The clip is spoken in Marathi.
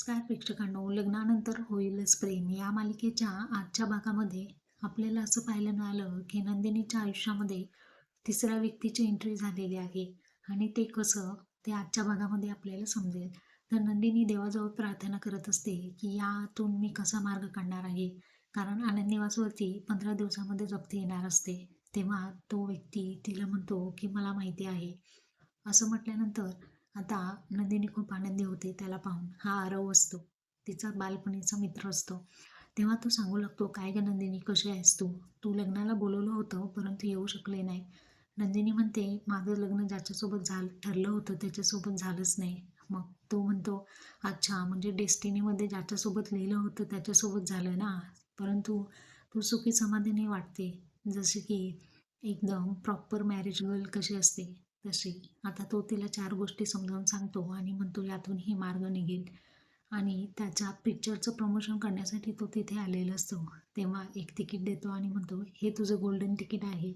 नमस्कार प्रेक्षकांनो, लग्नानंतर होईलच प्रेम या मालिकेच्या आजच्या भागामध्ये आपल्याला असं पाहायला मिळालं की नंदिनीच्या आयुष्यामध्ये तिसऱ्या व्यक्तीची एंट्री झालेली आहे. आणि ते कसं ते आजच्या भागामध्ये आपल्याला समजेल. तर नंदिनी देवाजवळ प्रार्थना करत असते की यातून मी कसा मार्ग काढणार आहे, कारण आनंद निवासवरती 15 दिवसामध्ये जप्ती येणार असते. तेव्हा तो व्यक्ती तिला म्हणतो की मला माहिती आहे. असं म्हटल्यानंतर आता नंदिनी खूप आनंदी होते त्याला पाहून. हा आरव असतो, तिचा बालपणीचा मित्र असतो. तेव्हा तो सांगू लागतो, काय ग नंदिनी, कशी आहेस तू? तू लग्नाला बोलवलं होतं परंतु येऊ शकले नाही. नंदिनी म्हणते, माझं लग्न ज्याच्यासोबत ठरलं होतं त्याच्यासोबत झालंच नाही. मग तो म्हणतो, अच्छा, म्हणजे डेस्टिनीमध्ये ज्याच्यासोबत लिहिलं होतं त्याच्यासोबत झालं ना. परंतु तू सुखी समाधानी वाटते, जसे की एकदम प्रॉपर मॅरेज गर्ल कशी असते तशी. आता तो तिला 4 गोष्टी समजावून सांगतो आणि म्हणतो यातूनही मार्ग निघेल. आणि त्याच्या पिक्चरचं प्रमोशन करण्यासाठी तो तिथे आलेला असतो. तेव्हा एक तिकीट देतो आणि म्हणतो, हे तुझं गोल्डन तिकीट आहे.